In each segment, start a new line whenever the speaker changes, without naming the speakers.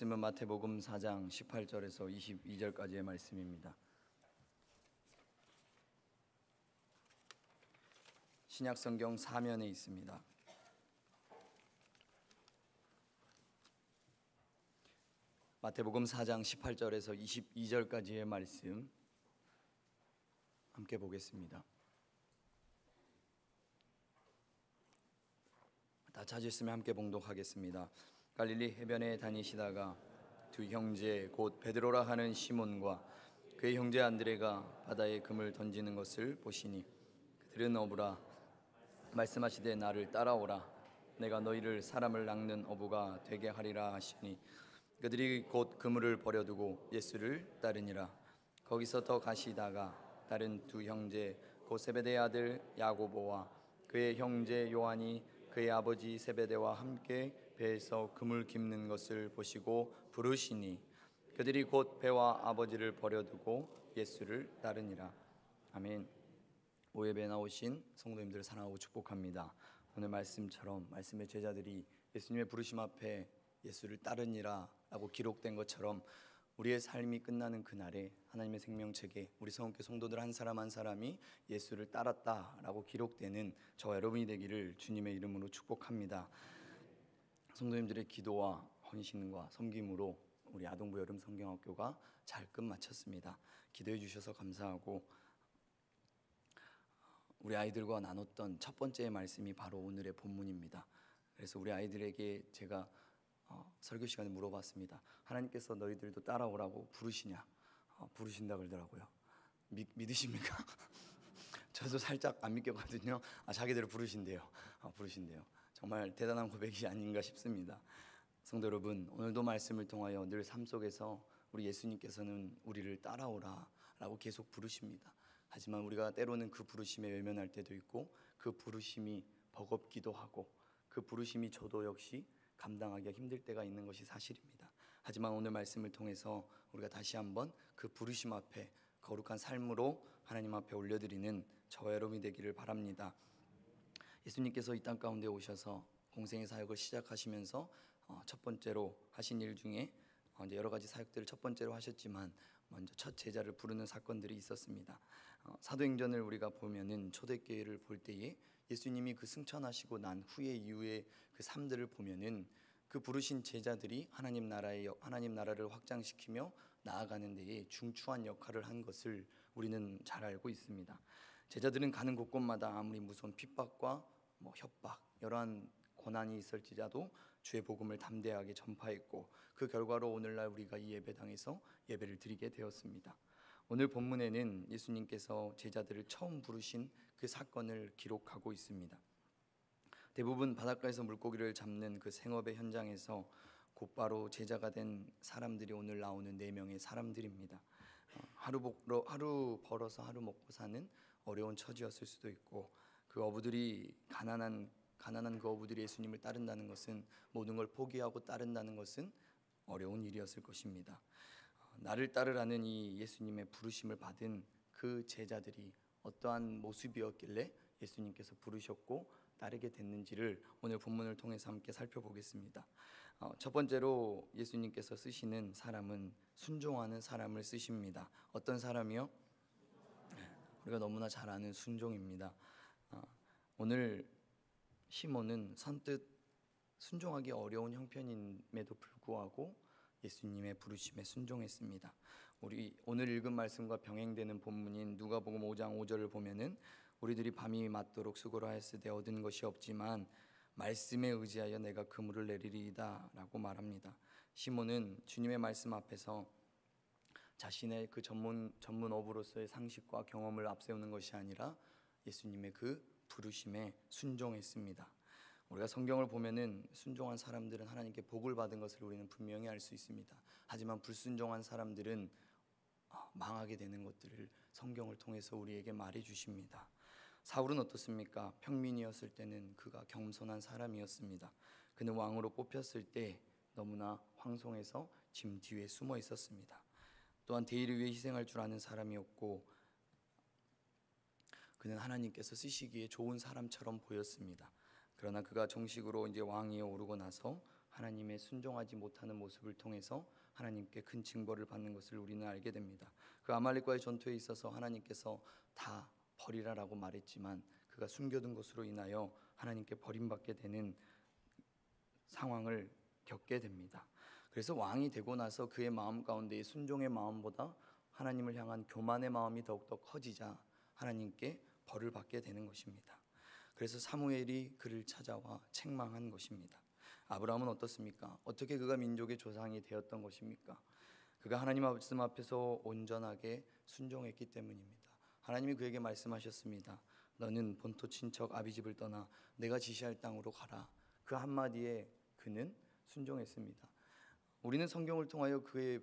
말씀은 마태복음 4장 18절에서 22절까지의 말씀입니다. 신약성경 사면에 있습니다. 마태복음 4장 18절에서 22절까지의 말씀 함께 보겠습니다. 다 찾으시면 함께 봉독하겠습니다. 갈릴리 해변에 다니시다가 두 형제 곧 베드로라 하는 시몬과 그의 형제 안드레가 바다에 금을 던지는 것을 보시니 그들은 어부라 말씀하시되 나를 따라오라 내가 너희를 사람을 낚는 어부가 되게 하리라 하시니 그들이 곧 그물을 버려두고 예수를 따르니라. 거기서 더 가시다가 다른 두 형제 곧 세베대의 아들 야고보와 그의 형제 요한이 그의 아버지 세베대와 함께 배에서 금을 깁는 것을 보시고 부르시니 그들이 곧 배와 아버지를 버려두고 예수를 따르니라. 아멘. 오예배에 나오신 성도님들을 사랑하고 축복합니다. 오늘 말씀처럼 말씀의 제자들이 예수님의 부르심 앞에 예수를 따르니라 라고 기록된 것처럼 우리의 삶이 끝나는 그날에 하나님의 생명책에 우리 성교회 성도들 한 사람 한 사람이 예수를 따랐다라고 기록되는 저와 여러분이 되기를 주님의 이름으로 축복합니다. 성도님들의 기도와 헌신과 섬김으로 우리 아동부 여름 성경학교가 잘 끝마쳤습니다. 기도해 주셔서 감사하고 우리 아이들과 나눴던 첫 번째 말씀이 바로 오늘의 본문입니다. 그래서 우리 아이들에게 제가 설교 시간에 물어봤습니다. 하나님께서 너희들도 따라오라고 부르시냐? 부르신다 그러더라고요. 믿으십니까? 저도 살짝 안 믿겼거든요. 자기들을 부르신대요. 부르신대요. 정말 대단한 고백이 아닌가 싶습니다. 성도 여러분, 오늘도 말씀을 통하여 늘 삶 속에서 우리 예수님께서는 우리를 따라오라 라고 계속 부르십니다. 하지만 우리가 때로는 그 부르심에 외면할 때도 있고 그 부르심이 버겁기도 하고 그 부르심이 저도 역시 감당하기가 힘들 때가 있는 것이 사실입니다. 하지만 오늘 말씀을 통해서 우리가 다시 한번 그 부르심 앞에 거룩한 삶으로 하나님 앞에 올려드리는 저와 여러분이 되기를 바랍니다. 예수님께서 이 땅 가운데 오셔서 공생의 사역을 시작하시면서 첫 번째로 하신 일 중에 이제 여러 가지 사역들을 첫 번째로 하셨지만 먼저 첫 제자를 부르는 사건들이 있었습니다. 사도행전을 우리가 보면은 초대교회를 볼 때에 예수님이 그 승천하시고 난 후에 이후에 그 삶들을 보면은 그 부르신 제자들이 하나님 나라를 확장시키며 나아가는 데에 중추한 역할을 한 것을 우리는 잘 알고 있습니다. 제자들은 가는 곳곳마다 아무리 무서운 핍박과 협박, 여러한 고난이 있을지라도 주의 복음을 담대하게 전파했고 그 결과로 오늘날 우리가 이 예배당에서 예배를 드리게 되었습니다. 오늘 본문에는 예수님께서 제자들을 처음 부르신 그 사건을 기록하고 있습니다. 대부분 바닷가에서 물고기를 잡는 그 생업의 현장에서 곧바로 제자가 된 사람들이 오늘 나오는 4명의 사람들입니다. 하루 벌어서 하루 먹고 사는 어려운 처지였을 수도 있고 그 어부들이 가난한 그 어부들이 예수님을 따른다는 것은 모든 걸 포기하고 따른다는 것은 어려운 일이었을 것입니다. 나를 따르라는 이 예수님의 부르심을 받은 그 제자들이 어떠한 모습이었길래 예수님께서 부르셨고 따르게 됐는지를 오늘 본문을 통해서 함께 살펴보겠습니다. 첫 번째로 예수님께서 쓰시는 사람은 순종하는 사람을 쓰십니다. 어떤 사람이요? 우리가 너무나 잘 아는 순종입니다. 오늘 시몬은 선뜻 순종하기 어려운 형편임에도 불구하고 예수님의 부르심에 순종했습니다. 우리 오늘 읽은 말씀과 병행되는 본문인 누가복음 5장 5절을 보면은 우리들이 밤이 맞도록 수고를 하였으되 얻은 것이 없지만 말씀에 의지하여 내가 그물을 내리리이다 라고 말합니다. 시몬은 주님의 말씀 앞에서 자신의 그 전문 어부로서의 상식과 경험을 앞세우는 것이 아니라 예수님의 그 부르심에 순종했습니다. 우리가 성경을 보면은 순종한 사람들은 하나님께 복을 받은 것을 우리는 분명히 알 수 있습니다. 하지만 불순종한 사람들은 망하게 되는 것들을 성경을 통해서 우리에게 말해 주십니다. 사울은 어떻습니까? 평민이었을 때는 그가 겸손한 사람이었습니다. 그는 왕으로 뽑혔을 때 너무나 황송해서 짐 뒤에 숨어 있었습니다. 또한 대의를 위해 희생할 줄 아는 사람이었고 그는 하나님께서 쓰시기에 좋은 사람처럼 보였습니다. 그러나 그가 정식으로 이제 왕위에 오르고 나서 하나님의 순종하지 못하는 모습을 통해서 하나님께 큰 징벌을 받는 것을 우리는 알게 됩니다. 그 아말렉과의 전투에 있어서 하나님께서 다 버리라라고 말했지만 그가 숨겨둔 것으로 인하여 하나님께 버림받게 되는 상황을 겪게 됩니다. 그래서 왕이 되고 나서 그의 마음 가운데 이 순종의 마음보다 하나님을 향한 교만의 마음이 더욱더 커지자 하나님께 벌을 받게 되는 것입니다. 그래서 사무엘이 그를 찾아와 책망한 것입니다. 아브라함은 어떻습니까? 어떻게 그가 민족의 조상이 되었던 것입니까? 그가 하나님 말씀 앞에서 온전하게 순종했기 때문입니다. 하나님이 그에게 말씀하셨습니다. 너는 본토 친척 아비집을 떠나 내가 지시할 땅으로 가라. 그 한마디에 그는 순종했습니다. 우리는 성경을 통하여 그의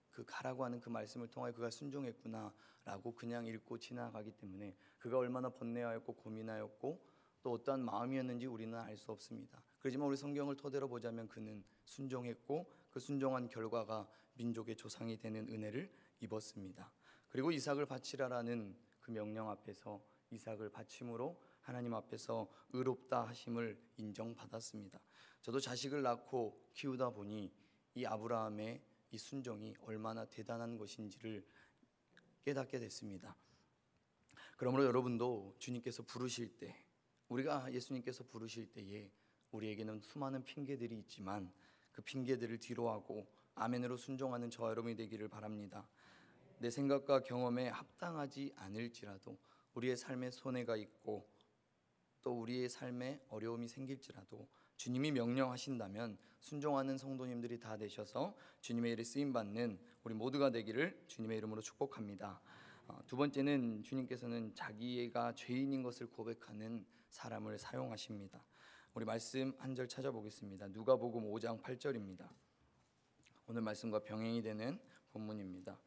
그 가라고 하는 그 말씀을 통하여 그가 순종했구나라고 그냥 읽고 지나가기 때문에 그가 얼마나 번뇌하였고 고민하였고 또 어떠한 마음이었는지 우리는 알 수 없습니다. 그렇지만 우리 성경을 토대로 보자면 그는 순종했고 그 순종한 결과가 민족의 조상이 되는 은혜를 입었습니다. 그리고 이삭을 바치라라는 그 명령 앞에서 이삭을 바침으로 하나님 앞에서 의롭다 하심을 인정받았습니다. 저도 자식을 낳고 키우다 보니 이 아브라함의 이 순종이 얼마나 대단한 것인지를 깨닫게 됐습니다. 그러므로 여러분도 주님께서 부르실 때, 우리가 예수님께서 부르실 때에 우리에게는 수많은 핑계들이 있지만 그 핑계들을 뒤로하고 아멘으로 순종하는 저와 여러분이 되기를 바랍니다. 내 생각과 경험에 합당하지 않을지라도 우리의 삶에 손해가 있고 또 우리의 삶에 어려움이 생길지라도 주님이 명령하신다면 순종하는 성도님들이 다 되셔서 주님의 일에 쓰임받는 우리 모두가 되기를 주님의 이름으로 축복합니다. 두 번째는 주님께서는 자기가 죄인인 것을 고백하는 사람을 사용하십니다. 우리 말씀 한 절 찾아보겠습니다. 누가복음 5장 8절입니다. 오늘 말씀과 병행이 되는 본문입니다.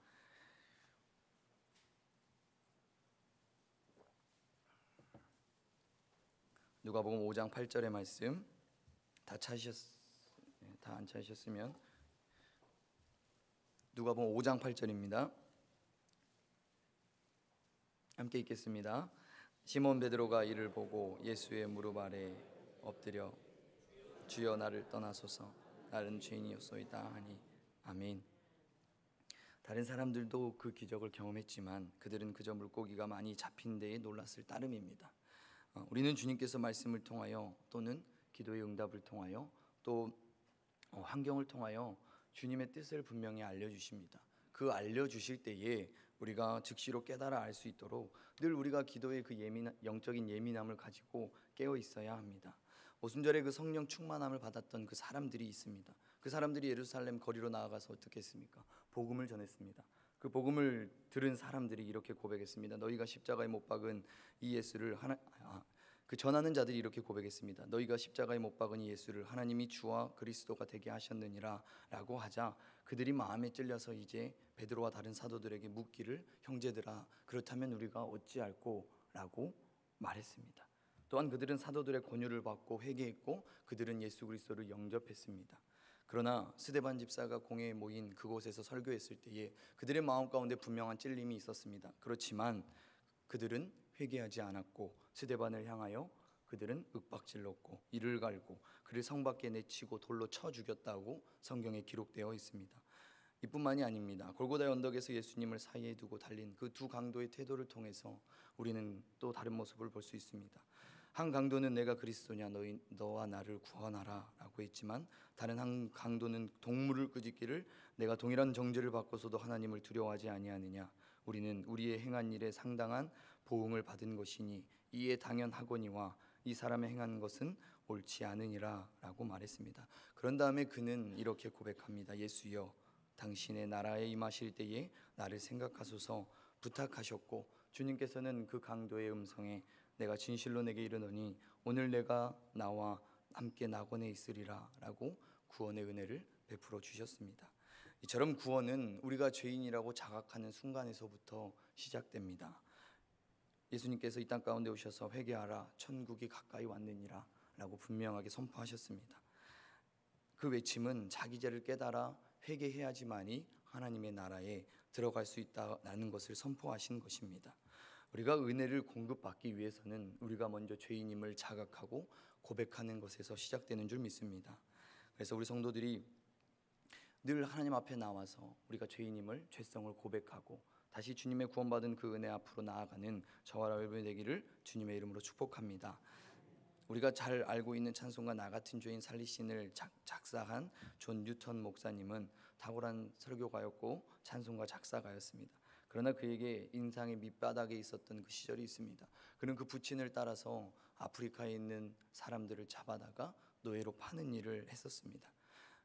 누가복음 5장 8절의 말씀 다 안 찾으셨으면 누가복음 5장 8절입니다. 함께 읽겠습니다. 시몬 베드로가 이를 보고 예수의 무릎 아래 엎드려 주여 나를 떠나소서 나는 죄인이었소이다 하니 아멘. 다른 사람들도 그 기적을 경험했지만 그들은 그저 물고기가 많이 잡힌 데에 놀랐을 따름입니다. 우리는 주님께서 말씀을 통하여 또는 기도의 응답을 통하여 또 환경을 통하여 주님의 뜻을 분명히 알려주십니다. 그 알려주실 때에 우리가 즉시로 깨달아 알 수 있도록 늘 우리가 기도의 그 영적인 예민함을 가지고 깨어 있어야 합니다. 오순절에 그 성령 충만함을 받았던 그 사람들이 있습니다. 그 사람들이 예루살렘 거리로 나아가서 어떻게 했습니까? 복음을 전했습니다. 그 복음을 들은 사람들이 이렇게 고백했습니다. 너희가 십자가에 못 박은 이 예수를 그 전하는 자들이 이렇게 고백했습니다. 너희가 십자가에 못 박은 이 예수를 하나님이 주와 그리스도가 되게 하셨느니라 라고 하자 그들이 마음에 찔려서 이제 베드로와 다른 사도들에게 묻기를 형제들아 그렇다면 우리가 어찌할꼬 라고 말했습니다. 또한 그들은 사도들의 권유를 받고 회개했고 그들은 예수 그리스도를 영접했습니다. 그러나 스데반 집사가 공회에 모인 그곳에서 설교했을 때에 그들의 마음 가운데 분명한 찔림이 있었습니다. 그렇지만 그들은 회개하지 않았고 스데반을 향하여 그들은 윽박질렀고 이를 갈고 그를 성 밖에 내치고 돌로 쳐 죽였다고 성경에 기록되어 있습니다. 이뿐만이 아닙니다. 골고다의 언덕에서 예수님을 사이에 두고 달린 그 두 강도의 태도를 통해서 우리는 또 다른 모습을 볼 수 있습니다. 한 강도는 내가 그리스도냐 너와 나를 구원하라 라고 했지만 다른 한 강도는 동물을 끄집기를 내가 동일한 정죄를 받고서도 하나님을 두려워하지 아니하느냐 우리는 우리의 행한 일에 상당한 보응을 받은 것이니 이에 당연하거니와 이 사람의 행한 것은 옳지 않으니라 라고 말했습니다. 그런 다음에 그는 이렇게 고백합니다. 예수여 당신의 나라에 임하실 때에 나를 생각하소서 부탁하셨고 주님께서는 그 강도의 음성에 내가 진실로 내게 이르노니 오늘 내가 나와 함께 낙원에 있으리라 라고 구원의 은혜를 베풀어 주셨습니다. 이처럼 구원은 우리가 죄인이라고 자각하는 순간에서부터 시작됩니다. 예수님께서 이 땅 가운데 오셔서 회개하라 천국이 가까이 왔느니라 라고 분명하게 선포하셨습니다. 그 외침은 자기 죄를 깨달아 회개해야지만이 하나님의 나라에 들어갈 수 있다는 것을 선포하신 것입니다. 우리가 은혜를 공급받기 위해서는 우리가 먼저 죄인임을 자각하고 고백하는 것에서 시작되는 줄 믿습니다. 그래서 우리 성도들이 늘 하나님 앞에 나와서 우리가 죄인임을, 죄성을 고백하고 다시 주님의 구원받은 그 은혜 앞으로 나아가는 저와 여러분이 되기를 주님의 이름으로 축복합니다. 우리가 잘 알고 있는 찬송가 나 같은 죄인 살리신을 작사한 존 뉴턴 목사님은 탁월한 설교가였고 찬송가 작사가였습니다. 그러나 그에게 인상의 밑바닥에 있었던 그 시절이 있습니다. 그는 그 부친을 따라서 아프리카에 있는 사람들을 잡아다가 노예로 파는 일을 했었습니다.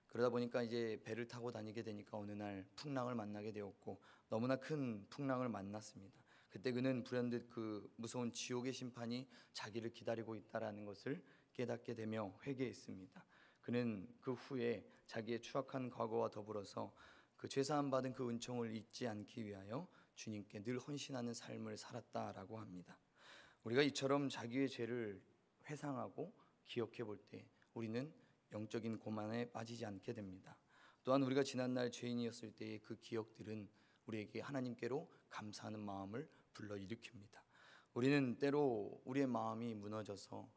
그러다 보니까 이제 배를 타고 다니게 되니까 어느 날 풍랑을 만나게 되었고 너무나 큰 풍랑을 만났습니다. 그때 그는 불현듯 그 무서운 지옥의 심판이 자기를 기다리고 있다라는 것을 깨닫게 되며 회개했습니다. 그는 그 후에 자기의 추악한 과거와 더불어서 그 죄사함 받은 그 은총을 잊지 않기 위하여 주님께 늘 헌신하는 삶을 살았다라고 합니다. 우리가 이처럼 자기의 죄를 회상하고 기억해 볼 때 우리는 영적인 고난에 빠지지 않게 됩니다. 또한 우리가 지난날 죄인이었을 때의 그 기억들은 우리에게 하나님께로 감사하는 마음을 불러일으킵니다. 우리는 때로 우리의 마음이 무너져서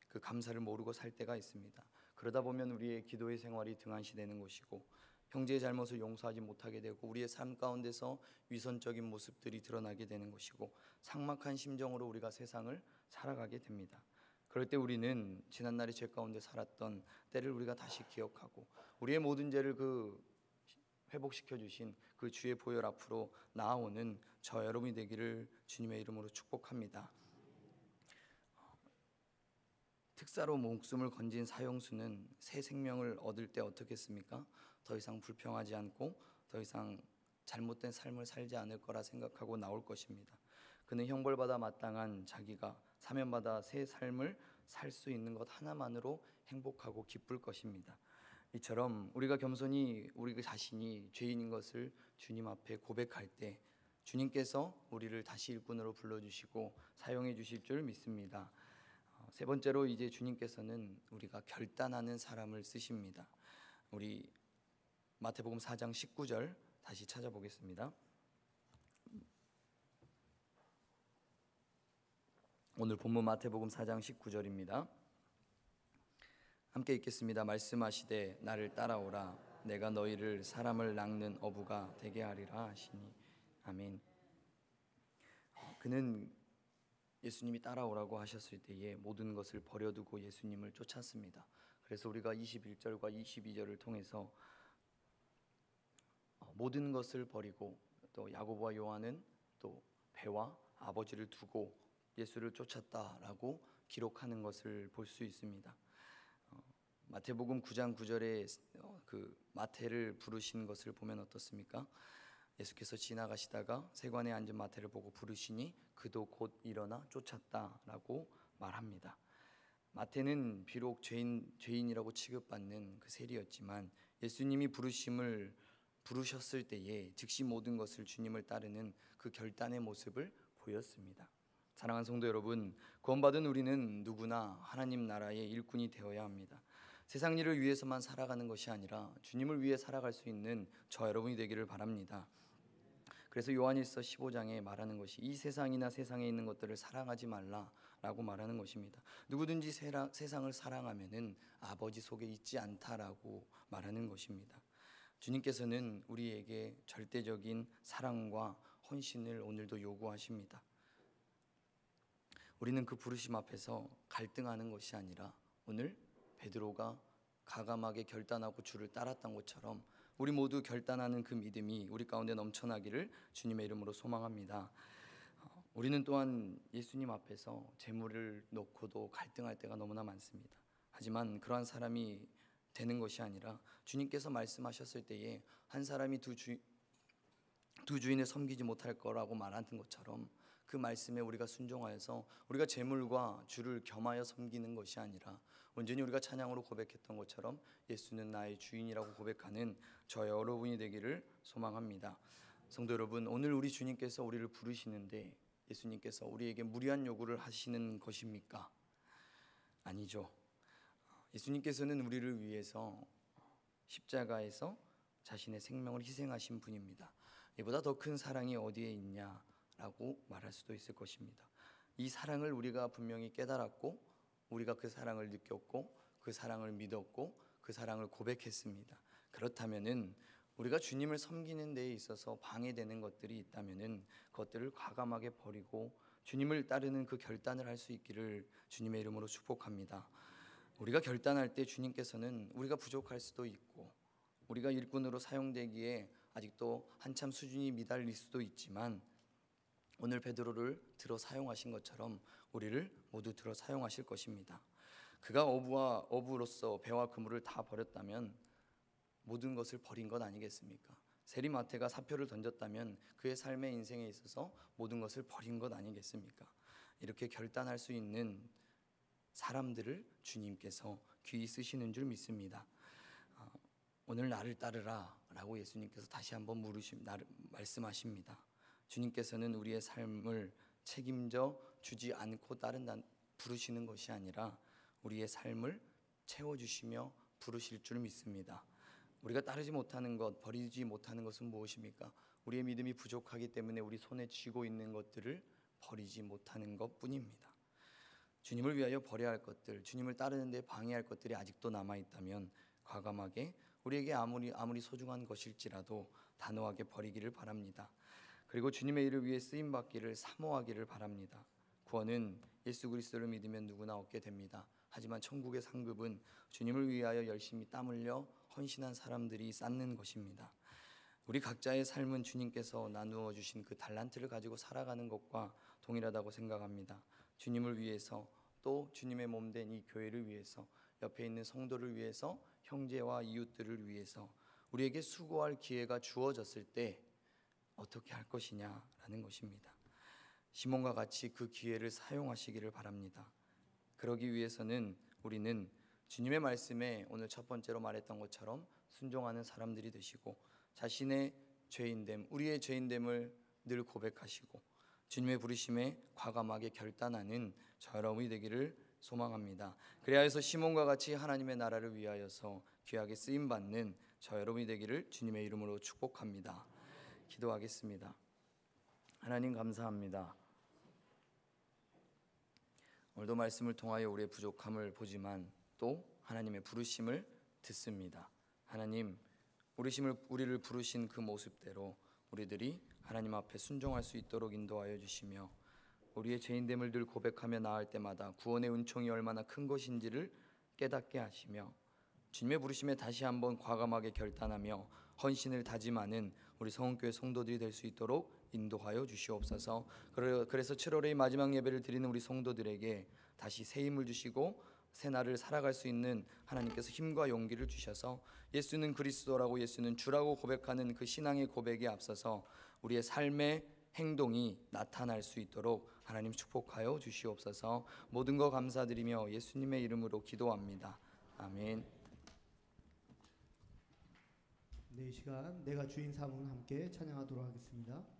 그 감사를 모르고 살 때가 있습니다. 그러다 보면 우리의 기도의 생활이 등한시되는 것이고 형제의 잘못을 용서하지 못하게 되고 우리의 삶 가운데서 위선적인 모습들이 드러나게 되는 것이고 삭막한 심정으로 우리가 세상을 살아가게 됩니다. 그럴 때 우리는 지난날의 죄 가운데 살았던 때를 우리가 다시 기억하고 우리의 모든 죄를 회복시켜 주신 그 주의 보혈 앞으로 나아오는 저 여러분이 되기를 주님의 이름으로 축복합니다. 특사로 목숨을 건진 사형수는 새 생명을 얻을 때 어떻겠습니까? 더 이상 불평하지 않고 더 이상 잘못된 삶을 살지 않을 거라 생각하고 나올 것입니다. 그는 형벌받아 마땅한 자기가 사면받아 새 삶을 살 수 있는 것 하나만으로 행복하고 기쁠 것입니다. 이처럼 우리가 겸손히 우리 자신이 죄인인 것을 주님 앞에 고백할 때 주님께서 우리를 다시 일꾼으로 불러주시고 사용해 주실 줄 믿습니다. 세 번째로 이제 주님께서는 우리가 결단하는 사람을 쓰십니다. 우리 마태복음 4장 19절 다시 찾아보겠습니다. 오늘 본문 마태복음 4장 19절입니다. 함께 읽겠습니다. 말씀하시되 나를 따라오라 내가 너희를 사람을 낚는 어부가 되게 하리라 하시니 아멘. 그는 예수님이 따라오라고 하셨을 때에 모든 것을 버려두고 예수님을 쫓았습니다. 그래서 우리가 21절과 22절을 통해서 모든 것을 버리고 또 야고보와 요한은 또 배와 아버지를 두고 예수를 쫓았다라고 기록하는 것을 볼 수 있습니다. 마태복음 9장 9절에 그 마태를 부르신 것을 보면 어떻습니까? 예수께서 지나가시다가 세관에 앉은 마태를 보고 부르시니 그도 곧 일어나 쫓았다라고 말합니다. 마태는 비록 죄인이라고 취급받는 그 세리였지만 예수님이 부르셨을 때에 즉시 모든 것을 주님을 따르는 그 결단의 모습을 보였습니다. 사랑하는 성도 여러분, 구원받은 우리는 누구나 하나님 나라의 일꾼이 되어야 합니다. 세상 일을 위해서만 살아가는 것이 아니라 주님을 위해 살아갈 수 있는 저 여러분이 되기를 바랍니다. 그래서 요한일서 15장에 말하는 것이 이 세상이나 세상에 있는 것들을 사랑하지 말라라고 말하는 것입니다. 누구든지 세상을 사랑하면은 아버지 속에 있지 않다라고 말하는 것입니다. 주님께서는 우리에게 절대적인 사랑과 헌신을 오늘도 요구하십니다. 우리는 그 부르심 앞에서 갈등하는 것이 아니라 오늘 베드로가 가감하게 결단하고 주를 따랐던 것처럼 우리 모두 결단하는 그 믿음이 우리 가운데 넘쳐나기를 주님의 이름으로 소망합니다. 우리는 또한 예수님 앞에서 재물을 놓고도 갈등할 때가 너무나 많습니다. 하지만 그러한 사람이 되는 것이 아니라 주님께서 말씀하셨을 때에 한 사람이 두 주인을 섬기지 못할 거라고 말하는 것처럼 그 말씀에 우리가 순종하여서 우리가 재물과 주를 겸하여 섬기는 것이 아니라 온전히 우리가 찬양으로 고백했던 것처럼 예수는 나의 주인이라고 고백하는 저 여러분이 되기를 소망합니다. 성도 여러분, 오늘 우리 주님께서 우리를 부르시는데 예수님께서 우리에게 무리한 요구를 하시는 것입니까? 아니죠. 예수님께서는 우리를 위해서 십자가에서 자신의 생명을 희생하신 분입니다. 이보다 더 큰 사랑이 어디에 있냐라고 말할 수도 있을 것입니다. 이 사랑을 우리가 분명히 깨달았고 우리가 그 사랑을 느꼈고 그 사랑을 믿었고 그 사랑을 고백했습니다. 그렇다면은 우리가 주님을 섬기는 데에 있어서 방해되는 것들이 있다면은 그것들을 과감하게 버리고 주님을 따르는 그 결단을 할 수 있기를 주님의 이름으로 축복합니다. 우리가 결단할 때 주님께서는 우리가 부족할 수도 있고 우리가 일꾼으로 사용되기에 아직도 한참 수준이 미달릴 수도 있지만 오늘 베드로를 들어 사용하신 것처럼 우리를 모두 들어 사용하실 것입니다. 그가 어부로서 배와 그물을 다 버렸다면 모든 것을 버린 것 아니겠습니까? 세리마태가 사표를 던졌다면 그의 삶의 인생에 있어서 모든 것을 버린 것 아니겠습니까? 이렇게 결단할 수 있는 사람들을 주님께서 귀히 쓰시는 줄 믿습니다. 오늘 나를 따르라 라고 예수님께서 다시 한번 말씀하십니다. 주님께서는 우리의 삶을 책임져 주지 않고 부르시는 것이 아니라 우리의 삶을 채워주시며 부르실 줄 믿습니다. 우리가 따르지 못하는 것, 버리지 못하는 것은 무엇입니까? 우리의 믿음이 부족하기 때문에 우리 손에 쥐고 있는 것들을 버리지 못하는 것뿐입니다. 주님을 위하여 버려야 할 것들, 주님을 따르는 데 방해할 것들이 아직도 남아있다면 과감하게 우리에게 아무리 소중한 것일지라도 단호하게 버리기를 바랍니다. 그리고 주님의 일을 위해 쓰임받기를 사모하기를 바랍니다. 구원은 예수 그리스도를 믿으면 누구나 얻게 됩니다. 하지만 천국의 상급은 주님을 위하여 열심히 땀 흘려 헌신한 사람들이 쌓는 것입니다. 우리 각자의 삶은 주님께서 나누어 주신 그 달란트를 가지고 살아가는 것과 동일하다고 생각합니다. 주님을 위해서 또 주님의 몸된 이 교회를 위해서 옆에 있는 성도를 위해서 형제와 이웃들을 위해서 우리에게 수고할 기회가 주어졌을 때 어떻게 할 것이냐라는 것입니다. 시몬과 같이 그 기회를 사용하시기를 바랍니다. 그러기 위해서는 우리는 주님의 말씀에 오늘 첫 번째로 말했던 것처럼 순종하는 사람들이 되시고 자신의 죄인됨, 우리의 죄인됨을 늘 고백하시고 주님의 부르심에 과감하게 결단하는 저 여러분이 되기를 소망합니다. 그래야 해서 시몬과 같이 하나님의 나라를 위하여서 귀하게 쓰임받는 저 여러분이 되기를 주님의 이름으로 축복합니다. 기도하겠습니다. 하나님 감사합니다. 오늘도 말씀을 통하여 우리의 부족함을 보지만 또 하나님의 부르심을 듣습니다. 하나님, 우리를 부르신 그 모습대로 우리들이 하나님 앞에 순종할 수 있도록 인도하여 주시며 우리의 죄인됨을 늘 고백하며 나아갈 때마다 구원의 은총이 얼마나 큰 것인지를 깨닫게 하시며 주님의 부르심에 다시 한번 과감하게 결단하며 헌신을 다짐하는 우리 성원교회 성도들이 될 수 있도록 인도하여 주시옵소서. 그래서 7월의 마지막 예배를 드리는 우리 성도들에게 다시 새 힘을 주시고 새 날을 살아갈 수 있는 하나님께서 힘과 용기를 주셔서 예수는 그리스도라고 예수는 주라고 고백하는 그 신앙의 고백에 앞서서 우리의 삶의 행동이 나타날 수 있도록 하나님 축복하여 주시옵소서. 모든 거 감사드리며 예수님의 이름으로 기도합니다. 아멘.
네, 이 시간 내가 주인 삼은 함께 찬양하도록 하겠습니다.